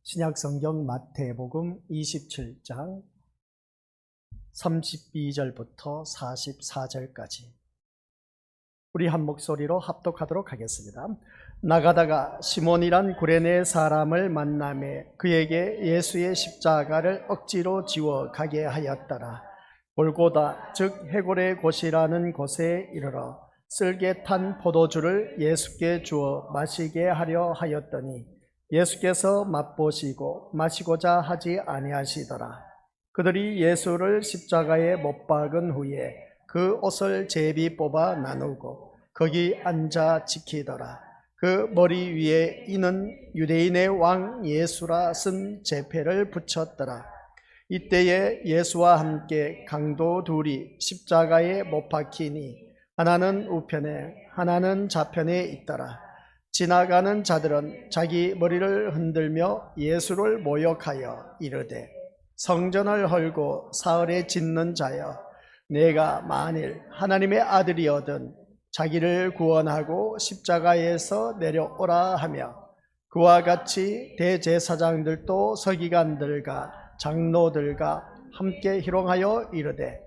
신약성경 마태복음 27장 32절부터 44절까지 우리 한 목소리로 합독하도록 하겠습니다. 나가다가 시몬이란 구레네 사람을 만나매 그에게 예수의 십자가를 억지로 지워 가게 하였더라. 골고다 즉 해골의 곳이라는 곳에 이르러 쓸개 탄 포도주를 예수께 주어 마시게 하려 하였더니 예수께서 맛보시고 마시고자 하지 아니하시더라. 그들이 예수를 십자가에 못 박은 후에 그 옷을 제비 뽑아 나누고 거기 앉아 지키더라. 그 머리 위에 이는 유대인의 왕 예수라 쓴 제패를 붙였더라. 이때에 예수와 함께 강도 둘이 십자가에 못 박히니 하나는 우편에 하나는 좌편에 있더라. 지나가는 자들은 자기 머리를 흔들며 예수를 모욕하여 이르되 성전을 헐고 사흘에 짓는 자여, 내가 만일 하나님의 아들이거든 자기를 구원하고 십자가에서 내려오라 하며 그와 같이 대제사장들도 서기관들과 장로들과 함께 희롱하여 이르되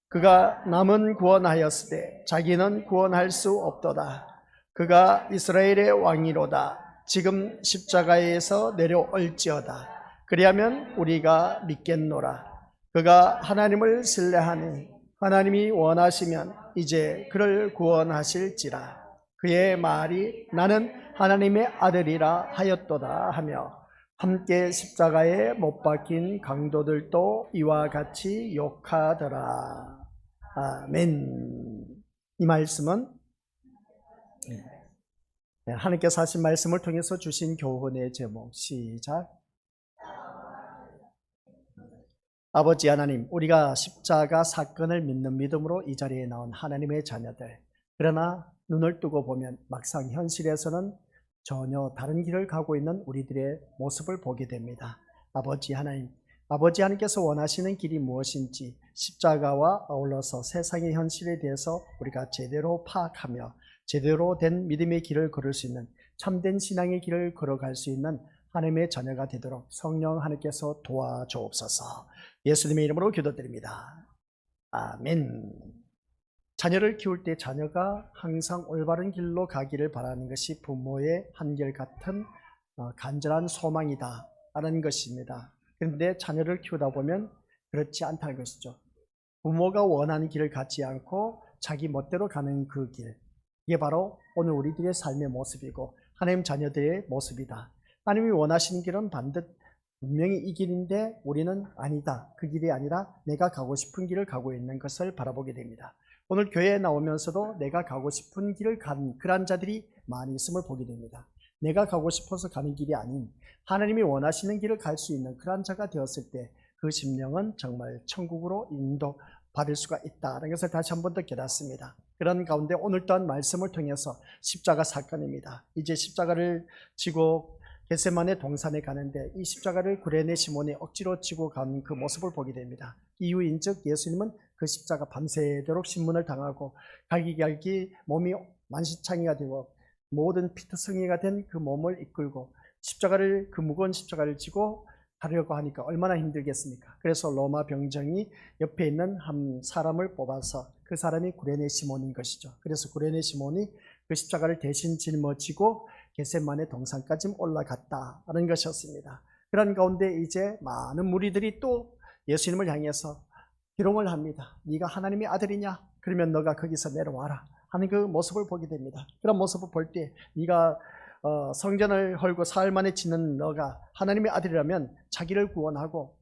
그가 남은 구원하였으되 자기는 구원할 수 없도다. 그가 이스라엘의 왕이로다. 지금 십자가에서 내려올지어다. 그리하면 우리가 믿겠노라. 그가 하나님을 신뢰하니 하나님이 원하시면 이제 그를 구원하실지라. 그의 말이 나는 하나님의 아들이라 하였도다 하며 함께 십자가에 못 박힌 강도들도 이와 같이 욕하더라. 아멘. 이 말씀은 하나님께서 하신 말씀을 통해서 주신 교훈의 제목, 시작. 아버지 하나님, 우리가 십자가 사건을 믿는 믿음으로 이 자리에 나온 하나님의 자녀들, 그러나 눈을 뜨고 보면 막상 현실에서는 전혀 다른 길을 가고 있는 우리들의 모습을 보게 됩니다. 아버지 하나님, 아버지 하나님께서 원하시는 길이 무엇인지 십자가와 아울러서 세상의 현실에 대해서 우리가 제대로 파악하며 제대로 된 믿음의 길을 걸을 수 있는, 참된 신앙의 길을 걸어갈 수 있는 하나님의 자녀가 되도록 성령 하나님께서 도와주옵소서. 예수님의 이름으로 기도드립니다. 아멘. 자녀를 키울 때 자녀가 항상 올바른 길로 가기를 바라는 것이 부모의 한결같은 간절한 소망이다라는 것입니다. 그런데 자녀를 키우다 보면 그렇지 않다는 것이죠. 부모가 원하는 길을 갖지 않고 자기 멋대로 가는 그 길, 이게 바로 오늘 우리들의 삶의 모습이고 하나님 자녀들의 모습이다. 하나님이 원하시는 길은 분명히 이 길인데 우리는 아니다. 그 길이 아니라 내가 가고 싶은 길을 가고 있는 것을 바라보게 됩니다. 오늘 교회에 나오면서도 내가 가고 싶은 길을 간 그런 자들이 많이 있음을 보게 됩니다. 내가 가고 싶어서 가는 길이 아닌 하나님이 원하시는 길을 갈 수 있는 그런 자가 되었을 때 그 심령은 정말 천국으로 인도받을 수가 있다는 것을 다시 한 번 더 깨닫습니다. 그런 가운데 오늘 또한 말씀을 통해서 십자가 사건입니다. 이제 십자가를 지고 겟세마네 동산에 가는데 이 십자가를 구레네 시몬이 억지로 지고 간 그 모습을 보게 됩니다. 이유인즉 예수님은 그 십자가 밤새도록 신문을 당하고 갈기갈기 몸이 만시창이가 되고 모든 피투성이가 된 그 몸을 이끌고 십자가를, 그 무거운 십자가를 지고 가려고 하니까 얼마나 힘들겠습니까? 그래서 로마 병정이 옆에 있는 한 사람을 뽑아서 그 사람이 구레네 시몬인 것이죠. 그래서 구레네 시몬이 그 십자가를 대신 짊어지고 겟세마네 동산까지 올라갔다는 것이었습니다. 그런 가운데 이제 많은 무리들이 또 예수님을 향해서 희롱을 합니다. 네가 하나님의 아들이냐? 그러면 너가 거기서 내려와라 하는 그 모습을 보게 됩니다. 그런 모습을 볼 때 네가 성전을 헐고 사흘 만에 짓는 너가 하나님의 아들이라면 자기를 구원하고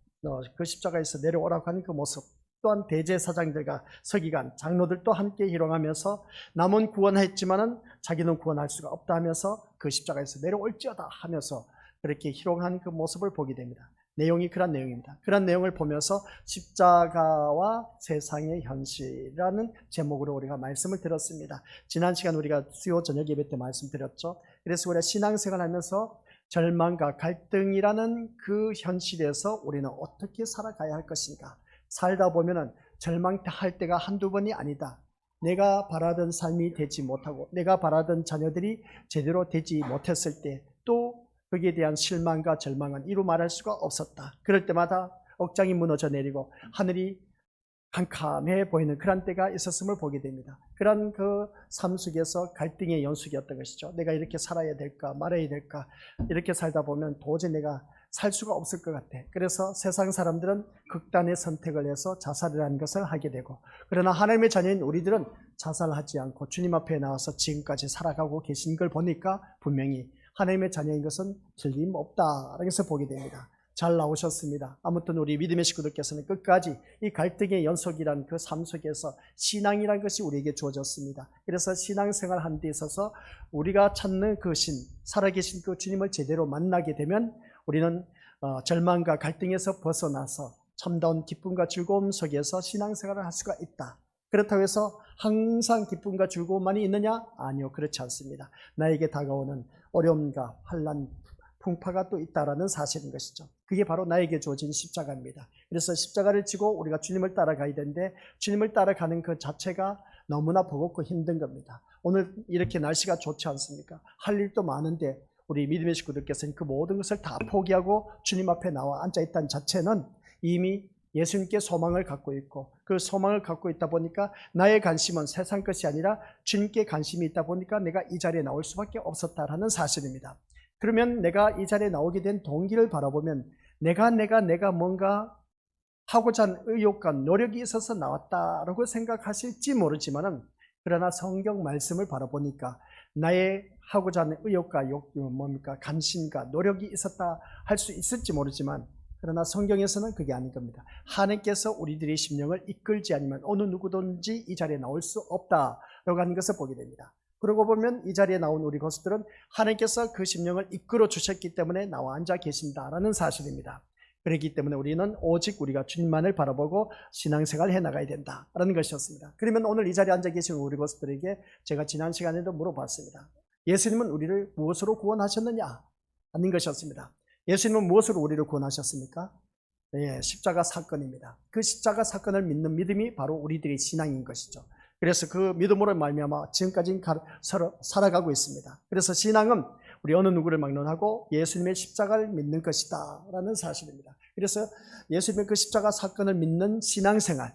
그 십자가에서 내려오라고 하는 그 모습, 또한 대제사장들과 서기관, 장로들도 함께 희롱하면서 남은 구원했지만은 자기는 구원할 수가 없다 하면서 그 십자가에서 내려올지어다 하면서 그렇게 희롱한 그 모습을 보게 됩니다. 내용이 그런 내용입니다. 그런 내용을 보면서 십자가와 세상의 현실이라는 제목으로 우리가 말씀을 들었습니다. 지난 시간 우리가 수요 저녁 예배 때 말씀드렸죠. 그래서 우리가 신앙생활하면서 절망과 갈등이라는 그 현실에서 우리는 어떻게 살아가야 할 것인가. 살다 보면은 절망할 때가 한두 번이 아니다. 내가 바라던 삶이 되지 못하고 내가 바라던 자녀들이 제대로 되지 못했을 때 또 거기에 대한 실망과 절망은 이루 말할 수가 없었다. 그럴 때마다 억장이 무너져 내리고 하늘이 캄캄해 보이는 그런 때가 있었음을 보게 됩니다. 그런 그 삶 속에서 갈등의 연속이었던 것이죠. 내가 이렇게 살아야 될까 말아야 될까, 이렇게 살다 보면 도저히 내가 살 수가 없을 것 같아. 그래서 세상 사람들은 극단의 선택을 해서 자살이라는 것을 하게 되고, 그러나 하나님의 자녀인 우리들은 자살하지 않고 주님 앞에 나와서 지금까지 살아가고 계신 걸 보니까 분명히 하나님의 자녀인 것은 틀림없다라는 것을 보게 됩니다. 잘 나오셨습니다. 아무튼 우리 믿음의 식구들께서는 끝까지 이 갈등의 연속이란 그 삶 속에서 신앙이란 것이 우리에게 주어졌습니다. 그래서 신앙생활 하는 데 있어서 우리가 찾는 그 신, 살아계신 그 주님을 제대로 만나게 되면 우리는 절망과 갈등에서 벗어나서 참다운 기쁨과 즐거움 속에서 신앙생활을 할 수가 있다. 그렇다고 해서 항상 기쁨과 즐거움만이 있느냐? 아니요, 그렇지 않습니다. 나에게 다가오는 어려움과 환난, 풍파가 또 있다라는 사실인 것이죠. 그게 바로 나에게 주어진 십자가입니다. 그래서 십자가를 지고 우리가 주님을 따라가야 되는데, 주님을 따라가는 그 자체가 너무나 버겁고 힘든 겁니다. 오늘 이렇게 날씨가 좋지 않습니까? 할 일도 많은데 우리 믿음의 식구들께서는 그 모든 것을 다 포기하고 주님 앞에 나와 앉아있다는 자체는 이미 예수님께 소망을 갖고 있고, 그 소망을 갖고 있다 보니까 나의 관심은 세상 것이 아니라 주님께 관심이 있다 보니까 내가 이 자리에 나올 수밖에 없었다라는 사실입니다. 그러면 내가 이 자리에 나오게 된 동기를 바라보면 내가 뭔가 하고자 하는 의욕과 노력이 있어서 나왔다라고 생각하실지 모르지만은, 그러나 성경 말씀을 바라보니까 나의 하고자 하는 의욕과 관심과 노력이 있었다 할 수 있을지 모르지만, 그러나 성경에서는 그게 아닌 겁니다. 하나님께서 우리들의 심령을 이끌지 않으면 어느 누구든지 이 자리에 나올 수 없다라고 하는 것을 보게 됩니다. 그러고 보면 이 자리에 나온 우리 것들은 하나님께서 그 심령을 이끌어 주셨기 때문에 나와 앉아 계신다라는 사실입니다. 그렇기 때문에 우리는 오직 우리가 주님만을 바라보고 신앙생활을 해나가야 된다라는 것이었습니다. 그러면 오늘 이 자리에 앉아 계신 우리 것들에게 제가 지난 시간에도 물어봤습니다. 예수님은 우리를 무엇으로 구원하셨느냐? 하는 것이었습니다. 예수님은 무엇으로 우리를 구원하셨습니까? 네, 십자가 사건입니다. 그 십자가 사건을 믿는 믿음이 바로 우리들의 신앙인 것이죠. 그래서 그 믿음으로 말미암아 지금까지 살아가고 있습니다. 그래서 신앙은 우리 어느 누구를 막론하고 예수님의 십자가를 믿는 것이다 라는 사실입니다. 그래서 예수님의 그 십자가 사건을 믿는 신앙생활,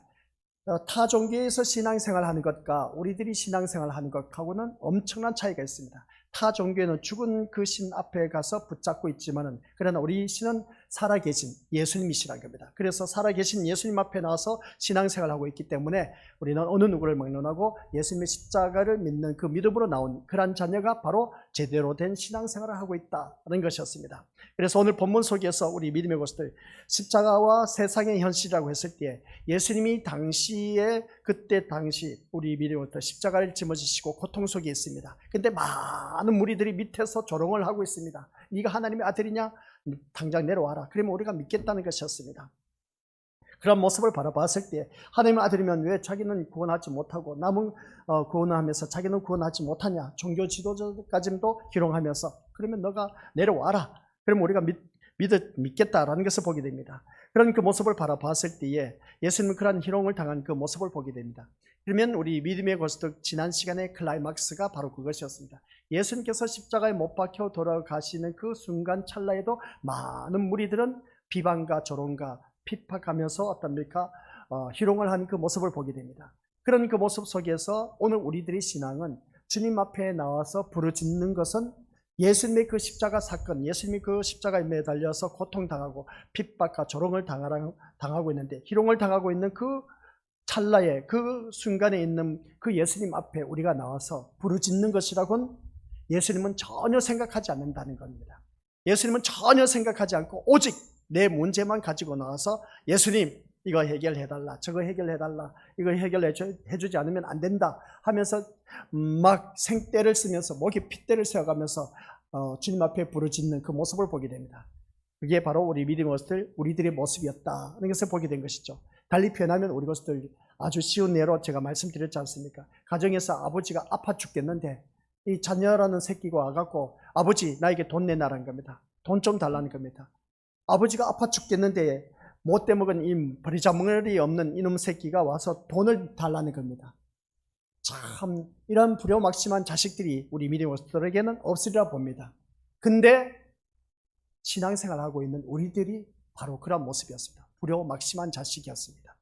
타 종교에서 신앙생활 하는 것과 우리들이 신앙생활 하는 것하고는 엄청난 차이가 있습니다. 타 종교에는 죽은 그 신 앞에 가서 붙잡고 있지만은, 그러나 우리 신은 살아계신 예수님이시라는 겁니다. 그래서 살아계신 예수님 앞에 나와서 신앙생활을 하고 있기 때문에 우리는 어느 누구를 막론하고 예수님의 십자가를 믿는 그 믿음으로 나온 그러한 자녀가 바로 제대로 된 신앙생활을 하고 있다는 것이었습니다. 그래서 오늘 본문 속에서 우리 믿음의 것들, 십자가와 세상의 현실이라고 했을 때 예수님이 그때 당시 우리 믿음의 것들 십자가를 짊어지시고 고통 속에 있습니다. 근데 많은 무리들이 밑에서 조롱을 하고 있습니다. 네가 하나님의 아들이냐? 당장 내려와라. 그러면 우리가 믿겠다는 것이었습니다. 그런 모습을 바라봤을 때 하나님의 아들이면 왜 자기는 구원하지 못하고 남은 구원하면서 자기는 구원하지 못하냐? 종교 지도자까지도 희롱하면서, 그러면 너가 내려와라. 그러면 우리가 믿겠다라는 것을 보게 됩니다. 그런 그 모습을 바라봤을 때에 예수님은 그런 희롱을 당한 그 모습을 보게 됩니다. 그러면 우리 믿음의 고스톱 지난 시간의 클라이막스가 바로 그것이었습니다. 예수님께서 십자가에 못 박혀 돌아가시는 그 순간 찰나에도 많은 무리들은 비방과 조롱과 핍박하면서 어떻습니까? 희롱을 하는 그 모습을 보게 됩니다. 그런 그 모습 속에서 오늘 우리들의 신앙은 주님 앞에 나와서 부르짖는 것은 예수님의 그 십자가 사건, 예수님이 그 십자가에 매달려서 고통당하고 핍박과 조롱을 당하고 있는데, 희롱을 당하고 있는 그 찰나에, 그 순간에 있는 그 예수님 앞에 우리가 나와서 부르짖는 것이라고는 예수님은 전혀 생각하지 않는다는 겁니다. 예수님은 전혀 생각하지 않고 오직 내 문제만 가지고 나와서 예수님 이거 해결해달라, 저거 해결해달라, 이거 해결해주지 않으면 안 된다 하면서 막 생떼를 쓰면서 목에 핏대를 세워가면서 주님 앞에 부르짖는 그 모습을 보게 됩니다. 그게 바로 우리 믿음의 것들, 우리들의 모습이었다는 것을 보게 된 것이죠. 달리 표현하면 우리 것들 아주 쉬운 예로 제가 말씀드렸지 않습니까? 가정에서 아버지가 아파 죽겠는데 이 자녀라는 새끼가 와갖고 아버지 나에게 돈 내놔라는 겁니다. 돈 좀 달라는 겁니다. 아버지가 아파 죽겠는데 못돼 먹은 이 버리장머리 없는 이놈 새끼가 와서 돈을 달라는 겁니다. 참 이런 불효막심한 자식들이 우리 믿음의 것들에게는 없으리라 봅니다. 근데 신앙생활하고 있는 우리들이 바로 그런 모습이었습니다. 불효막심한 자식이었습니다.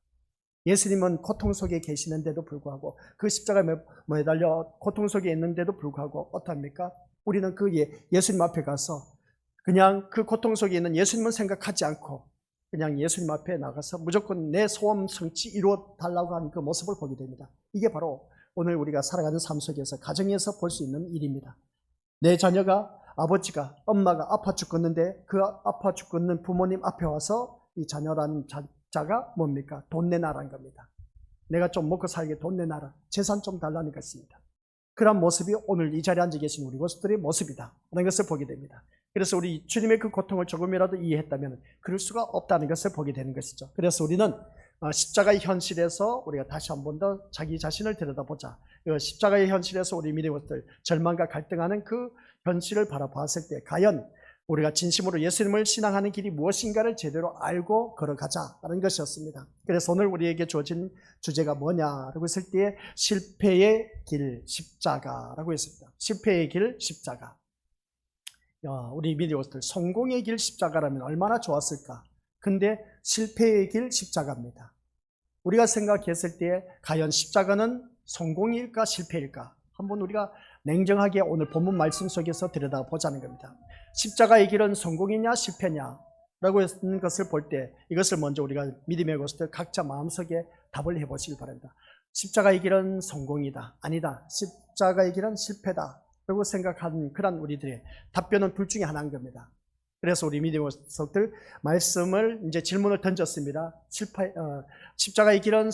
예수님은 고통 속에 계시는데도 불구하고 그 십자가에 매달려 고통 속에 있는데도 불구하고 어떡합니까? 우리는 그 예수님 앞에 가서 그냥 그 고통 속에 있는 예수님은 생각하지 않고 그냥 예수님 앞에 나가서 무조건 내 소원 성취 이루어 달라고 하는 그 모습을 보게 됩니다. 이게 바로 오늘 우리가 살아가는 삶 속에서 가정에서 볼 수 있는 일입니다. 내 자녀가 아버지가 엄마가 아파 죽겠는데 그 아파 죽겠는 부모님 앞에 와서 이 자녀라는 자가 뭡니까? 돈 내놔라는 겁니다. 내가 좀 먹고 살게 돈 내놔라. 재산 좀 달라는 것입니다. 그런 모습이 오늘 이 자리에 앉아 계신 우리 모습들의 모습이다 라는 것을 보게 됩니다. 그래서 우리 주님의 그 고통을 조금이라도 이해했다면 그럴 수가 없다는 것을 보게 되는 것이죠. 그래서 우리는 십자가의 현실에서 우리가 다시 한 번 더 자기 자신을 들여다보자. 십자가의 현실에서 우리 믿음의 것들 절망과 갈등하는 그 현실을 바라봤을 때 과연 우리가 진심으로 예수님을 신앙하는 길이 무엇인가를 제대로 알고 걸어가자라는 것이었습니다. 그래서 오늘 우리에게 주어진 주제가 뭐냐라고 했을 때 실패의 길 십자가라고 했습니다. 실패의 길 십자가. 우리 믿음의 것들 성공의 길 십자가라면 얼마나 좋았을까. 근데 실패의 길 십자가입니다. 우리가 생각했을 때 과연 십자가는 성공일까 실패일까? 한번 우리가 냉정하게 오늘 본문 말씀 속에서 들여다보자는 겁니다. 십자가의 길은 성공이냐 실패냐 라고 하는 것을 볼 때 이것을 먼저 우리가 믿음의 것들 각자 마음속에 답을 해보시기 바랍니다. 십자가의 길은 성공이다. 아니다. 십자가의 길은 실패다. 라고 생각하는 그런 우리들의 답변은 둘 중에 하나인 겁니다. 그래서 우리 믿음의 것들 말씀을 이제 질문을 던졌습니다. 십자가의 길은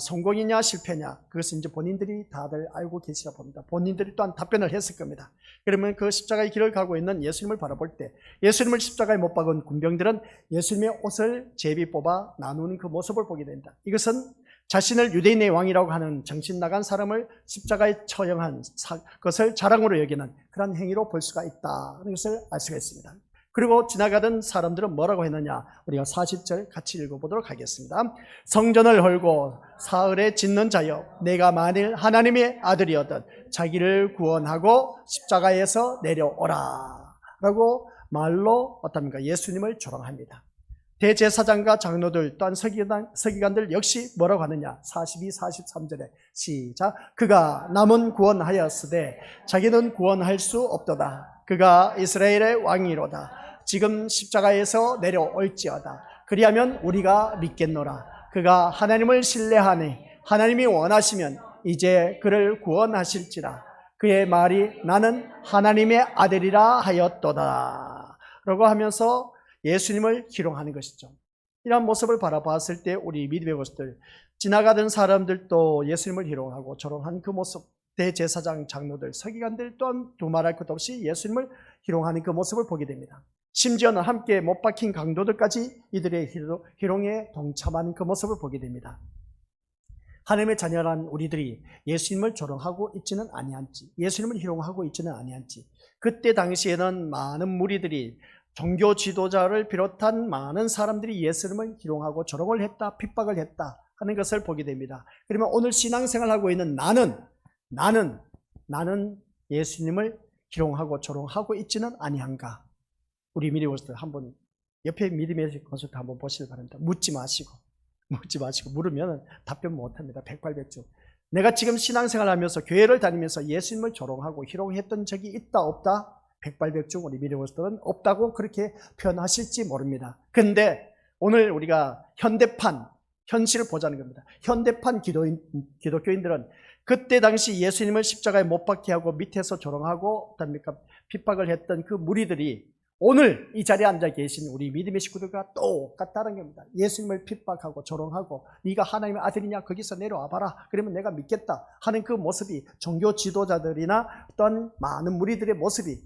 성공이냐 실패냐 그것은 이제 본인들이 다들 알고 계시라 봅니다. 본인들이 또한 답변을 했을 겁니다. 그러면 그 십자가의 길을 가고 있는 예수님을 바라볼 때 예수님을 십자가에 못 박은 군병들은 예수님의 옷을 제비 뽑아 나누는 그 모습을 보게 됩니다. 이것은 자신을 유대인의 왕이라고 하는 정신 나간 사람을 십자가에 처형한 것을 자랑으로 여기는 그런 행위로 볼 수가 있다는 것을 알 수가 있습니다. 그리고 지나가던 사람들은 뭐라고 했느냐? 우리가 40절 같이 읽어보도록 하겠습니다. 성전을 헐고 사흘에 짓는 자여 내가 만일 하나님의 아들이었던 자기를 구원하고 십자가에서 내려오라 라고 말로 어떻습니까? 예수님을 조롱합니다. 대제사장과 장로들 또한 서기관들 역시 뭐라고 하느냐? 42, 43절에 시작. 그가 남은 구원하였으되 자기는 구원할 수 없도다. 그가 이스라엘의 왕이로다. 지금 십자가에서 내려올지어다. 그리하면 우리가 믿겠노라. 그가 하나님을 신뢰하니 하나님이 원하시면 이제 그를 구원하실지라. 그의 말이 나는 하나님의 아들이라 하였도다 라고 하면서 예수님을 희롱하는 것이죠. 이런 모습을 바라봤을 때 우리 믿음의 것들 지나가던 사람들도 예수님을 희롱하고 조롱한 그 모습, 대제사장 장로들 서기관들 또한 두말할 것 없이 예수님을 희롱하는 그 모습을 보게 됩니다. 심지어는 함께 못 박힌 강도들까지 이들의 희롱에 동참하는 그 모습을 보게 됩니다. 하나님의 자녀란 우리들이 예수님을 조롱하고 있지는 아니한지, 예수님을 희롱하고 있지는 아니한지, 그때 당시에는 많은 무리들이 종교 지도자를 비롯한 많은 사람들이 예수님을 희롱하고 조롱을 했다, 핍박을 했다 하는 것을 보게 됩니다. 그러면 오늘 신앙생활하고 있는 나는 예수님을 희롱하고 조롱하고 있지는 아니한가? 우리 믿음의 것들 한번 옆에 믿음의 것을 한번 보시기 바랍니다. 묻지 마시고 물으면 답변 못합니다. 백발백중. 내가 지금 신앙생활 하면서 교회를 다니면서 예수님을 조롱하고 희롱했던 적이 있다 없다? 백발백중 우리 믿음의 것들은 없다고 그렇게 표현하실지 모릅니다. 그런데 오늘 우리가 현실을 보자는 겁니다. 현대판 기독교인들은 그때 당시 예수님을 십자가에 못 박게 하고 밑에서 조롱하고 핍박을 했던 그 무리들이 오늘 이 자리에 앉아 계신 우리 믿음의 식구들과 똑같다는 겁니다. 예수님을 핍박하고 조롱하고 네가 하나님의 아들이냐 거기서 내려와 봐라 그러면 내가 믿겠다 하는 그 모습이 종교 지도자들이나 어떤 많은 무리들의 모습이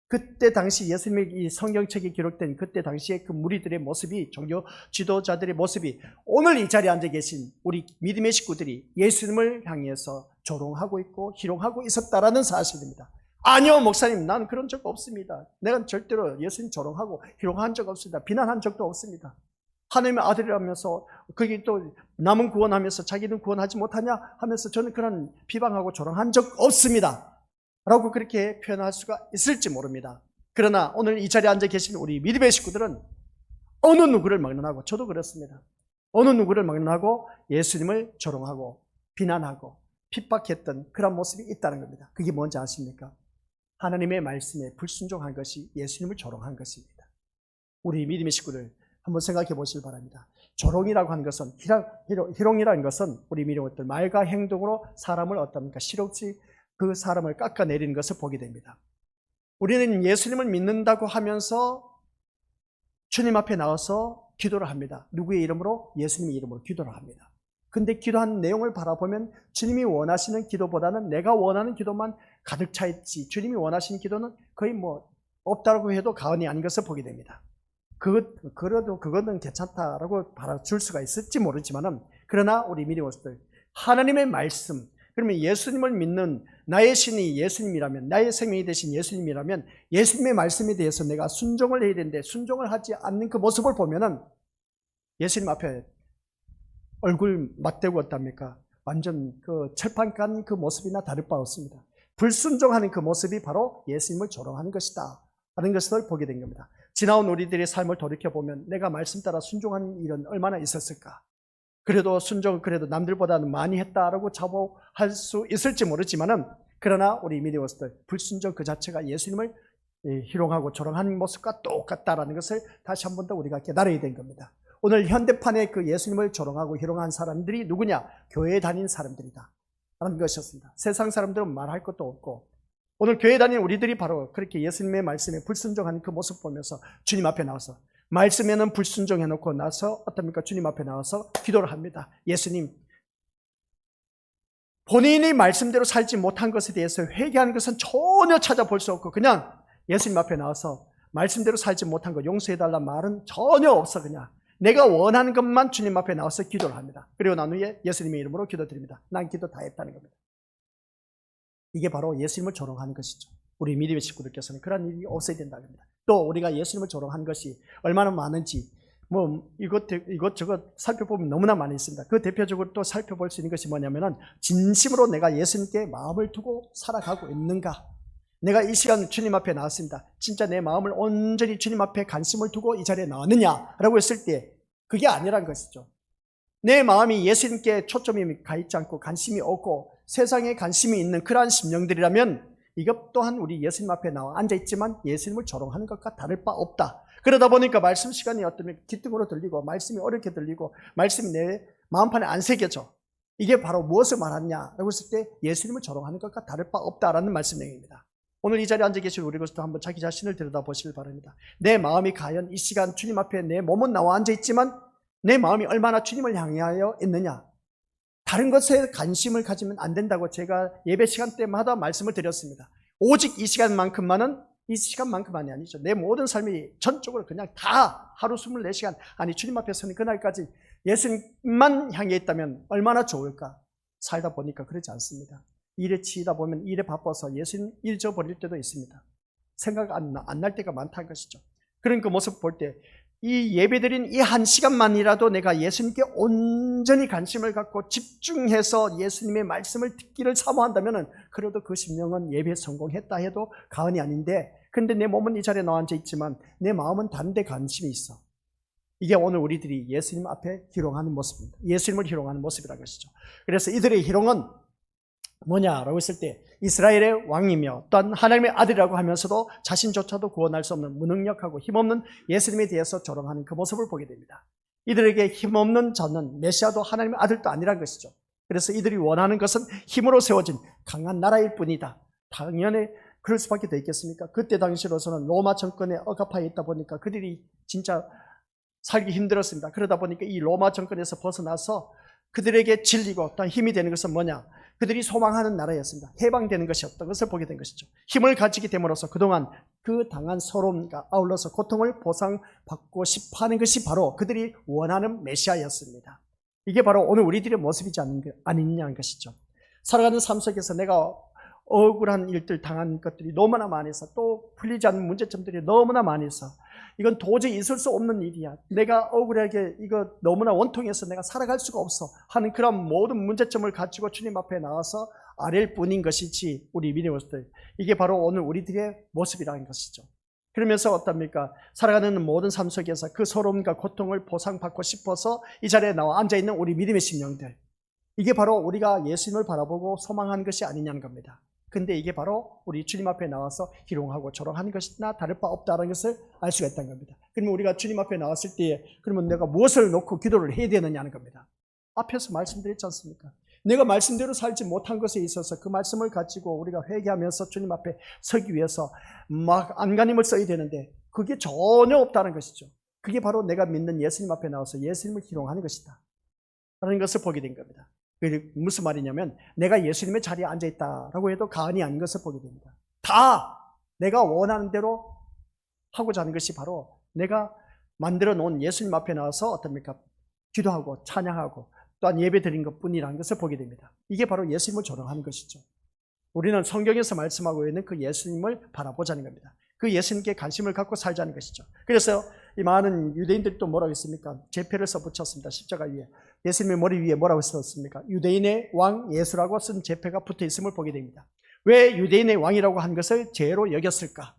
그때 당시 예수님의 이 성경책에 기록된 그때 당시의 그 무리들의 모습이 종교 지도자들의 모습이 오늘 이 자리에 앉아 계신 우리 믿음의 식구들이 예수님을 향해서 조롱하고 있고 희롱하고 있었다라는 사실입니다. 아니요 목사님 난 그런 적 없습니다. 내가 절대로 예수님 조롱하고 희롱한 적 없습니다. 비난한 적도 없습니다. 하나님의 아들이라면서 거기 또 남은 구원하면서 자기는 구원하지 못하냐 하면서 저는 그런 비방하고 조롱한 적 없습니다 라고 그렇게 표현할 수가 있을지 모릅니다. 그러나 오늘 이 자리에 앉아 계신 우리 믿음의 식구들은 어느 누구를 막론하고, 저도 그렇습니다. 어느 누구를 막론하고 예수님을 조롱하고 비난하고 핍박했던 그런 모습이 있다는 겁니다. 그게 뭔지 아십니까? 하나님의 말씀에 불순종한 것이 예수님을 조롱한 것입니다. 우리 믿음의 식구들 한번 생각해 보시기 바랍니다. 조롱이라고 하는 것은, 희롱이라는 것은 우리 믿음의 말과 행동으로 사람을 어떻습니까? 실없이 그 사람을 깎아내리는 것을 보게 됩니다. 우리는 예수님을 믿는다고 하면서 주님 앞에 나와서 기도를 합니다. 누구의 이름으로? 예수님의 이름으로 기도를 합니다. 근데 기도한 내용을 바라보면 주님이 원하시는 기도보다는 내가 원하는 기도만 가득 차 있지, 주님이 원하시는 기도는 거의 없다고 해도 과언이 아닌 것을 보게 됩니다. 그래도 그거는 괜찮다라고 바라줄 수가 있을지 모르지만은, 그러나 우리 믿음들 하나님의 말씀, 그러면 예수님을 믿는 나의 신이 예수님이라면, 나의 생명이 되신 예수님이라면 예수님의 말씀에 대해서 내가 순종을 해야 되는데 순종을 하지 않는 그 모습을 보면은 예수님 앞에 얼굴 맞대고 어답니까? 완전 그 철판 깐 그 모습이나 다를 바 없습니다. 불순종하는 그 모습이 바로 예수님을 조롱하는 것이다 하는 것을 보게 된 겁니다. 지나온 우리들의 삶을 돌이켜보면 내가 말씀 따라 순종하는 일은 얼마나 있었을까? 그래도 그래도 남들보다는 많이 했다라고 자부할 수 있을지 모르지만은, 그러나 우리 믿음들 불순종 그 자체가 예수님을 희롱하고 조롱하는 모습과 똑같다라는 것을 다시 한 번 더 우리가 깨달아야 된 겁니다. 오늘 현대판의 그 예수님을 조롱하고 희롱한 사람들이 누구냐? 교회에 다니는 사람들이다 라는 것이었습니다. 세상 사람들은 말할 것도 없고, 오늘 교회 다니는 우리들이 바로 그렇게 예수님의 말씀에 불순종하는 그 모습 보면서 주님 앞에 나와서 말씀에는 불순종해놓고 나서 어떻습니까? 주님 앞에 나와서 기도를 합니다. 예수님, 본인이 말씀대로 살지 못한 것에 대해서 회개하는 것은 전혀 찾아볼 수 없고, 그냥 예수님 앞에 나와서 말씀대로 살지 못한 것 용서해달라는 말은 전혀 없어. 그냥 내가 원하는 것만 주님 앞에 나와서 기도를 합니다. 그리고 난 후에 예수님의 이름으로 기도드립니다. 난 기도 다 했다는 겁니다. 이게 바로 예수님을 조롱하는 것이죠. 우리 믿음의 식구들께서는 그런 일이 없어야 된다는 겁니다. 또 우리가 예수님을 조롱한 것이 얼마나 많은지 이것저것 살펴보면 너무나 많이 있습니다. 그 대표적으로 또 살펴볼 수 있는 것이 뭐냐면은, 진심으로 내가 예수님께 마음을 두고 살아가고 있는가? 내가 이 시간 주님 앞에 나왔습니다. 진짜 내 마음을 온전히 주님 앞에 관심을 두고 이 자리에 나왔느냐라고 했을 때 그게 아니란 것이죠. 내 마음이 예수님께 초점이 가 있지 않고 관심이 없고 세상에 관심이 있는 그러한 심령들이라면 이것 또한 우리 예수님 앞에 나와 앉아있지만 예수님을 조롱하는 것과 다를 바 없다. 그러다 보니까 말씀 시간이 어떤 기등으로 들리고 말씀이 어렵게 들리고 말씀이 내 마음판에 안 새겨져. 이게 바로 무엇을 말하냐라고 했을 때 예수님을 조롱하는 것과 다를 바 없다라는 말씀 내용입니다. 오늘 이 자리에 앉아 계신 우리 것도 한번 자기 자신을 들여다보시길 바랍니다. 내 마음이 과연 이 시간 주님 앞에 내 몸은 나와 앉아있지만 내 마음이 얼마나 주님을 향하여 있느냐. 다른 것에 관심을 가지면 안 된다고 제가 예배 시간 때마다 말씀을 드렸습니다. 오직 이 시간만큼만은, 이 시간만큼만이 아니죠. 내 모든 삶이 전적으로 그냥 다 하루 24시간, 아니 주님 앞에 서는 그날까지 예수님만 향해 있다면 얼마나 좋을까. 살다 보니까 그렇지 않습니다. 일에 치이다 보면 일에 바빠서 예수님 잊어버릴 때도 있습니다. 생각 안 날 때가 많다는 것이죠. 그런 그 모습 볼 때 이 예배드린 이 한 시간만이라도 내가 예수님께 온전히 관심을 갖고 집중해서 예수님의 말씀을 듣기를 사모한다면 그래도 그 심령은 예배에 성공했다 해도 과언이 아닌데, 근데 내 몸은 이 자리에 나와 앉아 있지만 내 마음은 다른 데 관심이 있어. 이게 오늘 우리들이 예수님 앞에 희롱하는 모습입니다. 예수님을 희롱하는 모습이라는 것이죠. 그래서 이들의 희롱은 뭐냐라고 했을 때 이스라엘의 왕이며 또한 하나님의 아들이라고 하면서도 자신조차도 구원할 수 없는 무능력하고 힘없는 예수님에 대해서 조롱하는 그 모습을 보게 됩니다. 이들에게 힘없는 자는 메시아도 하나님의 아들도 아니란 것이죠. 그래서 이들이 원하는 것은 힘으로 세워진 강한 나라일 뿐이다. 당연히 그럴 수밖에 더 있겠습니까? 그때 당시로서는 로마 정권에 억압하여 있다 보니까 그들이 진짜 살기 힘들었습니다. 그러다 보니까 이 로마 정권에서 벗어나서 그들에게 진리고 또 힘이 되는 것은 뭐냐? 그들이 소망하는 나라였습니다. 해방되는 것이 없던 것을 보게 된 것이죠. 힘을 가지게 됨으로써 그동안 그 당한 서러움과 아울러서 고통을 보상받고 싶어 하는 것이 바로 그들이 원하는 메시아였습니다. 이게 바로 오늘 우리들의 모습이지 아니냐는 것이죠. 살아가는 삶 속에서 내가 억울한 일들 당한 것들이 너무나 많아서 또 풀리지 않는 문제점들이 너무나 많아서 이건 도저히 있을 수 없는 일이야. 내가 억울하게 이거 너무나 원통해서 내가 살아갈 수가 없어 하는 그런 모든 문제점을 가지고 주님 앞에 나와서 아랠 뿐인 것이지 우리 믿음으로서 이게 바로 오늘 우리들의 모습이라는 것이죠. 그러면서 어떻습니까? 살아가는 모든 삶 속에서 그 서러움과 고통을 보상받고 싶어서 이 자리에 나와 앉아있는 우리 믿음의 심령들, 이게 바로 우리가 예수님을 바라보고 소망한 것이 아니냐는 겁니다. 근데 이게 바로 우리 주님 앞에 나와서 희롱하고 조롱하는 것이나 다를 바 없다는 것을 알 수가 있다는 겁니다. 그러면 우리가 주님 앞에 나왔을 때에 그러면 내가 무엇을 놓고 기도를 해야 되느냐는 겁니다. 앞에서 말씀드렸지 않습니까? 내가 말씀대로 살지 못한 것에 있어서 그 말씀을 가지고 우리가 회개하면서 주님 앞에 서기 위해서 막 안간힘을 써야 되는데 그게 전혀 없다는 것이죠. 그게 바로 내가 믿는 예수님 앞에 나와서 예수님을 희롱하는 것이다 라는 것을 보게 된 겁니다. 그게 무슨 말이냐면 내가 예수님의 자리에 앉아있다라고 해도 가언이 아닌 것을 보게 됩니다. 다 내가 원하는 대로 하고자 하는 것이 바로 내가 만들어 놓은 예수님 앞에 나와서 어떻습니까? 기도하고 찬양하고 또한 예배 드린 것뿐이라는 것을 보게 됩니다. 이게 바로 예수님을 조롱하는 것이죠. 우리는 성경에서 말씀하고 있는 그 예수님을 바라보자는 겁니다. 그 예수님께 관심을 갖고 살자는 것이죠. 그래서 이 많은 유대인들이 또 뭐라고 했습니까? 제패를 써붙였습니다. 십자가 위에. 예수님의 머리 위에 뭐라고 썼습니까? 유대인의 왕 예수라고 쓴 제패가 붙어 있음을 보게 됩니다. 왜 유대인의 왕이라고 한 것을 죄로 여겼을까?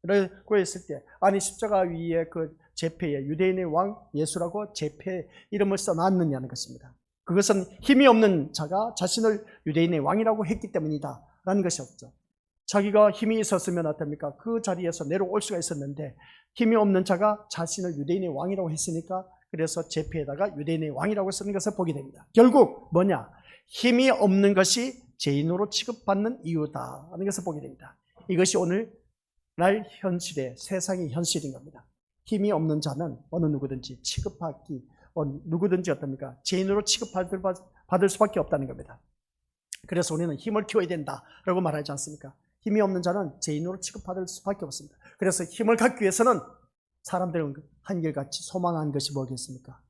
라고 했을 때, 아니 십자가 위에 그 제패에 유대인의 왕 예수라고 제패 이름을 써놨느냐는 것입니다. 그것은 힘이 없는 자가 자신을 유대인의 왕이라고 했기 때문이다 라는 것이 없죠. 자기가 힘이 있었으면 어떻습니까? 그 자리에서 내려올 수가 있었는데 힘이 없는 자가 자신을 유대인의 왕이라고 했으니까 그래서 제패에다가 유대인의 왕이라고 쓰는 것을 보게 됩니다. 결국 뭐냐? 힘이 없는 것이 죄인으로 취급받는 이유다 하는 것을 보게 됩니다. 이것이 오늘날 현실의 세상의 현실인 겁니다. 힘이 없는 자는 어느 누구든지 취급받기 누구든지 어떻습니까? 죄인으로 취급받을 수밖에 없다는 겁니다. 그래서 우리는 힘을 키워야 된다라고 말하지 않습니까? 힘이 없는 자는 죄인으로 취급받을 수밖에 없습니다. 그래서 힘을 갖기 위해서는 사람들은 한결같이 소망한 것이 뭐겠습니까?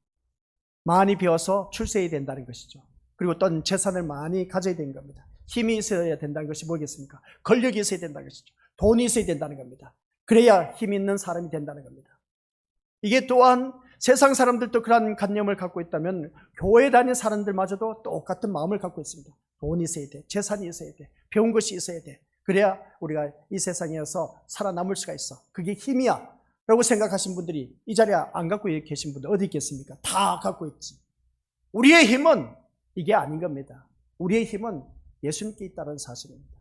많이 배워서 출세해야 된다는 것이죠. 그리고 또 재산을 많이 가져야 되는 겁니다. 힘이 있어야 된다는 것이 뭐겠습니까? 권력이 있어야 된다는 것이죠. 돈이 있어야 된다는 겁니다. 그래야 힘 있는 사람이 된다는 겁니다. 이게 또한 세상 사람들도 그런 관념을 갖고 있다면 교회 다니는 사람들마저도 똑같은 마음을 갖고 있습니다. 돈이 있어야 돼, 재산이 있어야 돼, 배운 것이 있어야 돼. 그래야 우리가 이 세상에서 살아남을 수가 있어. 그게 힘이야 라고 생각하신 분들이 이 자리에 안 갖고 계신 분들 어디 있겠습니까? 다 갖고 있지. 우리의 힘은 이게 아닌 겁니다. 우리의 힘은 예수님께 있다는 사실입니다.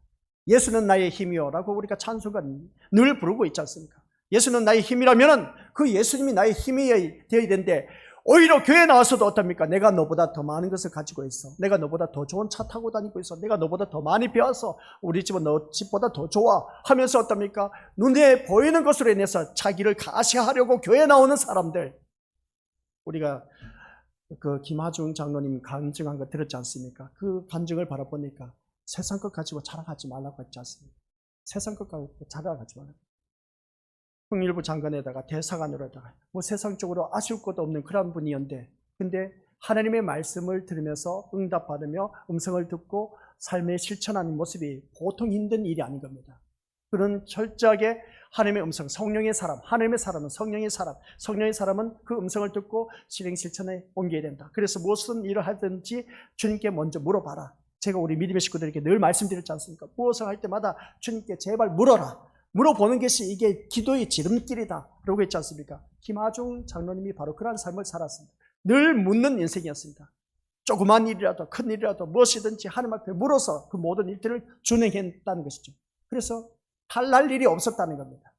예수는 나의 힘이요 라고 우리가 찬송가 늘 부르고 있지 않습니까? 예수는 나의 힘이라면 그 예수님이 나의 힘이 되어야 되는데 오히려 교회에 나와서도 어떻습니까? 내가 너보다 더 많은 것을 가지고 있어. 내가 너보다 더 좋은 차 타고 다니고 있어. 내가 너보다 더 많이 배워서 우리 집은 너 집보다 더 좋아 하면서 어떻습니까? 눈에 보이는 것으로 인해서 자기를 가시하려고 교회에 나오는 사람들, 우리가 그 김하중 장로님 간증한 거 들었지 않습니까? 그 간증을 바라보니까 세상 것 가지고 자랑하지 말라고 했지 않습니까? 세상 것 가지고 자랑하지 말라고. 통일부 장관에다가 대사관으로다가 뭐 세상적으로 아쉬울 것도 없는 그런 분이었는데, 근데 하나님의 말씀을 들으면서 응답받으며 음성을 듣고 삶에 실천하는 모습이 보통 힘든 일이 아닌 겁니다. 그런 철저하게 하나님의 음성, 성령의 사람, 하나님의 사람은 성령의 사람, 성령의 사람은 그 음성을 듣고 실행 실천에 옮겨야 된다. 그래서 무슨 일을 하든지 주님께 먼저 물어봐라. 제가 우리 믿음의 식구들에게 늘 말씀드렸지 않습니까? 무엇을 할 때마다 주님께 제발 물어라. 물어보는 것이 이게 기도의 지름길이다 라고 했지 않습니까? 김하중 장로님이 바로 그런 삶을 살았습니다. 늘 묻는 인생이었습니다. 조그만 일이라도 큰 일이라도 무엇이든지 하나님 앞에 물어서 그 모든 일들을 준행했다는 것이죠. 그래서 탈날 일이 없었다는 겁니다.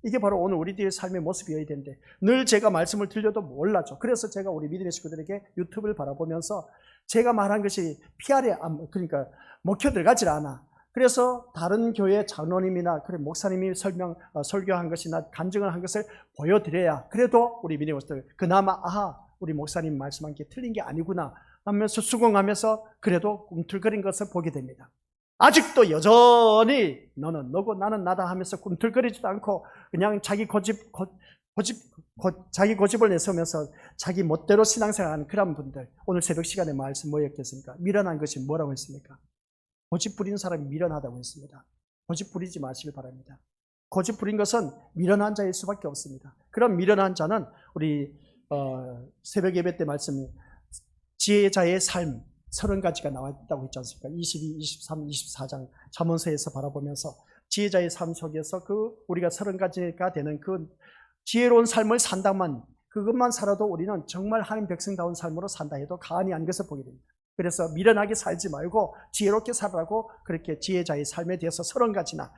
이게 바로 오늘 우리들의 삶의 모습이어야 되는데 늘 제가 말씀을 들려도 몰라죠. 그래서 제가 우리 믿음의 식구들에게 유튜브를 바라보면서 제가 말한 것이 PR에 그러니까 먹혀 들어가질 않아. 그래서 다른 교회 장로님이나 목사님이 설교한 것이나 간증을 한 것을 보여드려야 그래도 우리 믿음의 식구들 그나마 우리 목사님 말씀한 게 틀린 게 아니구나 하면서 수긍하면서 그래도 꿈틀거린 것을 보게 됩니다. 아직도 여전히 너는 너고 나는 나다 하면서 꿈틀거리지도 않고 그냥 자기 고집을 내세우면서 자기 멋대로 신앙생활하는 그런 분들, 오늘 새벽 시간에 말씀 뭐였겠습니까? 미련한 것이 뭐라고 했습니까? 고집 부리는 사람이 미련하다고 했습니다. 고집 부리지 마시길 바랍니다. 고집 부린 것은 미련한 자일 수밖에 없습니다. 그런 미련한 자는 우리 새벽 예배 때 말씀 지혜자의 삶 30가지가 나와 있다고 했지 않습니까? 22, 23, 24장 잠언서에서 바라보면서 지혜자의 삶 속에서 우리가 30가지가 되는 그 지혜로운 삶을 산다만, 그것만 살아도 우리는 정말 하나님 백성다운 삶으로 산다 해도 과언이 아닌 것을 보게 됩니다. 그래서 미련하게 살지 말고 지혜롭게 살라고 그렇게 지혜자의 삶에 대해서 30가지나,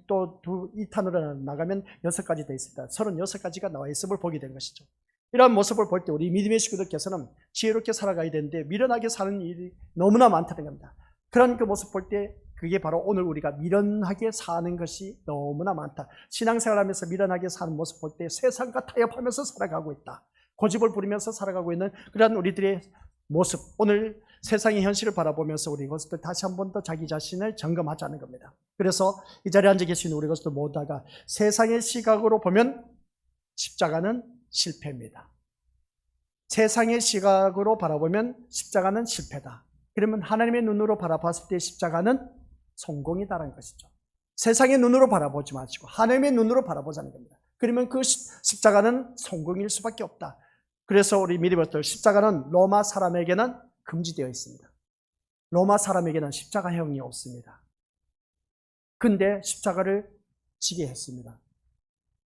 또 2탄으로 나가면 6가지 되어 있습니다. 36가지가 나와 있음을 보게 된 것이죠. 이러한 모습을 볼 때 우리 믿음의 식구들께서는 지혜롭게 살아가야 되는데 미련하게 사는 일이 너무나 많다는 겁니다. 그런 그 모습 볼 때 그게 바로 오늘 우리가 미련하게 사는 것이 너무나 많다. 신앙생활하면서 미련하게 사는 모습 볼 때 세상과 타협하면서 살아가고 있다. 고집을 부리면서 살아가고 있는 그런 우리들의 모습, 오늘 세상의 현실을 바라보면서 우리 것들 다시 한 번 더 자기 자신을 점검하자는 겁니다. 그래서 이 자리에 앉아 계신 우리 것들 모두가 세상의 시각으로 보면 십자가는 실패입니다. 세상의 시각으로 바라보면 십자가는 실패다. 그러면 하나님의 눈으로 바라봤을 때 십자가는 성공이다라는 것이죠. 세상의 눈으로 바라보지 마시고 하나님의 눈으로 바라보자는 겁니다. 그러면 그 십자가는 성공일 수밖에 없다. 그래서 우리 믿음들 십자가는 로마 사람에게는 금지되어 있습니다. 로마 사람에게는 십자가형이 없습니다. 근데 십자가를 지게 했습니다.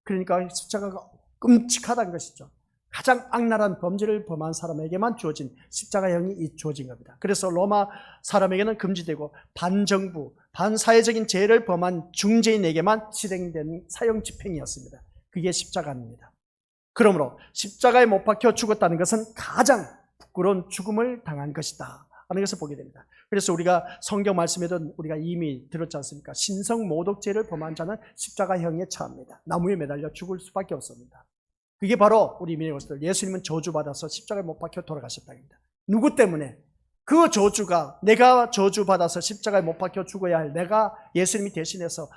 그러니까 십자가가 끔찍하다는 것이죠. 가장 악랄한 범죄를 범한 사람에게만 주어진 십자가형이 주어진 겁니다. 그래서 로마 사람에게는 금지되고 반정부, 반사회적인 죄를 범한 중죄인에게만 실행된 사형 집행이었습니다. 그게 십자가입니다. 그러므로 십자가에 못 박혀 죽었다는 것은 가장 부끄러운 죽음을 당한 것이다 하는 것을 보게 됩니다. 그래서 우리가 성경 말씀에도 우리가 이미 들었지 않습니까? 신성 모독죄를 범한 자는 십자가형에 처합니다. 나무에 매달려 죽을 수밖에 없습니다. 그게 바로 우리 믿음의 것들, 예수님은 저주받아서 십자가에 못 박혀 돌아가셨다입니다. 누구 때문에? 그 저주가, 내가 저주받아서 십자가에 못 박혀 죽어야 할 내가 예수님이 대신해서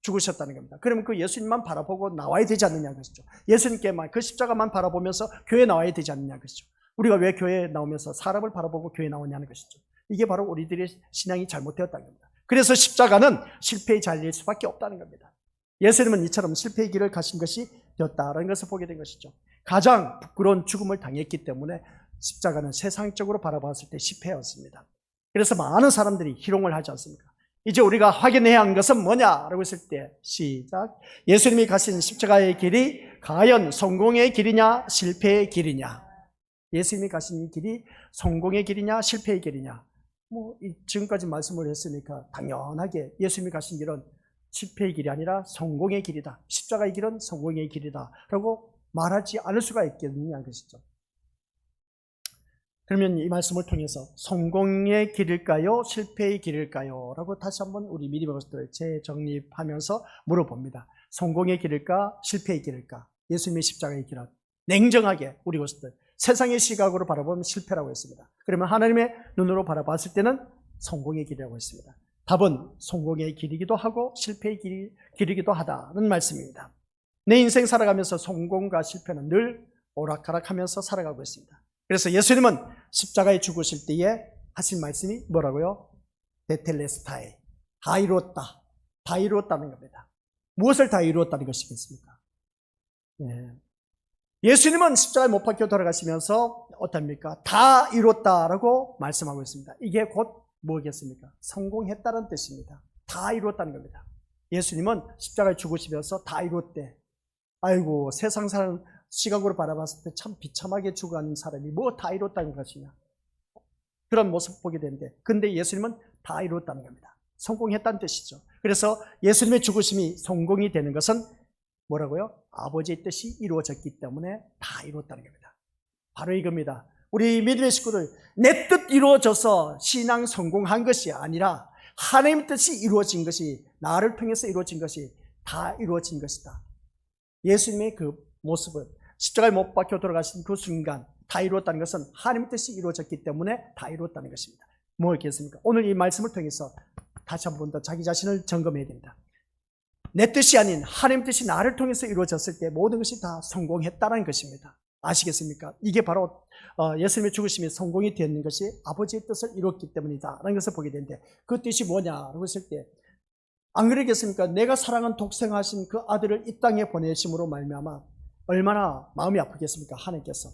죽으셨다는 겁니다. 그러면 그 예수님만 바라보고 나와야 되지 않느냐 것이죠. 예수님께만, 그 십자가만 바라보면서 교회에 나와야 되지 않느냐 것이죠. 우리가 왜 교회에 나오면서 사람을 바라보고 교회에 나오냐는 것이죠. 이게 바로 우리들의 신앙이 잘못되었다는 겁니다. 그래서 십자가는 실패의 자리일 수밖에 없다는 겁니다. 예수님은 이처럼 실패의 길을 가신 것이 되었다라는 것을 보게 된 것이죠. 가장 부끄러운 죽음을 당했기 때문에 십자가는 세상적으로 바라봤을 때 실패였습니다. 그래서 많은 사람들이 희롱을 하지 않습니까? 이제 우리가 확인해야 하는 것은 뭐냐라고 했을 때 시작. 예수님이 가신 십자가의 길이 과연 성공의 길이냐 실패의 길이냐? 예수님이 가신 길이 성공의 길이냐 실패의 길이냐? 지금까지 말씀을 했으니까 당연하게 예수님이 가신 길은 실패의 길이 아니라 성공의 길이다. 십자가의 길은 성공의 길이다 라고 말하지 않을 수가 있겠느냐는 것이죠. 그러면 이 말씀을 통해서 성공의 길일까요? 실패의 길일까요? 라고 다시 한번 우리 믿음의 것들을 재정립하면서 물어봅니다. 성공의 길일까? 실패의 길일까? 예수님의 십자가의 길은 냉정하게 우리 것들 세상의 시각으로 바라보면 실패라고 했습니다. 그러면 하나님의 눈으로 바라봤을 때는 성공의 길이라고 했습니다. 답은 성공의 길이기도 하고 실패의 길이기도 하다는 말씀입니다. 내 인생 살아가면서 성공과 실패는 늘 오락가락하면서 살아가고 있습니다. 그래서 예수님은 십자가에 죽으실 때에 하신 말씀이 뭐라고요? 테텔레스타이, 다 이루었다. 다 이루었다는 겁니다. 무엇을 다 이루었다는 것이겠습니까? 예수님은 십자가에 못 박혀 돌아가시면서 어떻습니까? 다 이뤘다라고 말씀하고 있습니다. 이게 곧 뭐겠습니까? 성공했다는 뜻입니다. 다 이뤘다는 겁니다. 예수님은 십자가에 죽으시면서 다 이뤘대. 아이고, 세상 사람 시각으로 바라봤을 때 참 비참하게 죽어가는 사람이 뭐 다 이뤘다는 것이냐. 그런 모습 보게 되는데, 근데 예수님은 다 이뤘다는 겁니다. 성공했다는 뜻이죠. 그래서 예수님의 죽으심이 성공이 되는 것은 뭐라고요? 아버지의 뜻이 이루어졌기 때문에 다 이루었다는 겁니다. 바로 이겁니다. 우리 믿음의 식구들, 내 뜻 이루어져서 신앙 성공한 것이 아니라 하나님의 뜻이 이루어진 것이, 나를 통해서 이루어진 것이 다 이루어진 것이다. 예수님의 그 모습은 십자가에 못 박혀 돌아가신 그 순간 다 이루었다는 것은 하나님의 뜻이 이루어졌기 때문에 다 이루었다는 것입니다. 뭐겠습니까? 오늘 이 말씀을 통해서 다시 한 번 더 자기 자신을 점검해야 됩니다. 내 뜻이 아닌 하나님 뜻이 나를 통해서 이루어졌을 때 모든 것이 다 성공했다는 것입니다. 아시겠습니까? 이게 바로 예수님의 죽으심이 성공이 되는 것이 아버지의 뜻을 이뤘기 때문이다 라는 것을 보게 되는데, 그 뜻이 뭐냐라고 했을 때 안 그러겠습니까? 내가 사랑한 독생하신 그 아들을 이 땅에 보내심으로 말미암아 얼마나 마음이 아프겠습니까? 하나님께서.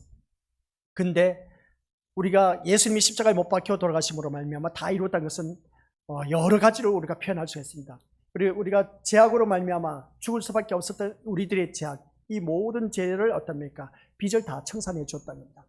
근데 우리가 예수님이 십자가에 못 박혀 돌아가심으로 말미암아 다 이뤘다는 것은 여러 가지로 우리가 표현할 수 있습니다. 우리가 죄악으로 말미암아 죽을 수밖에 없었던 우리들의 죄악, 이 모든 죄를 어떻습니까? 빚을 다 청산해 줬다는 겁니다.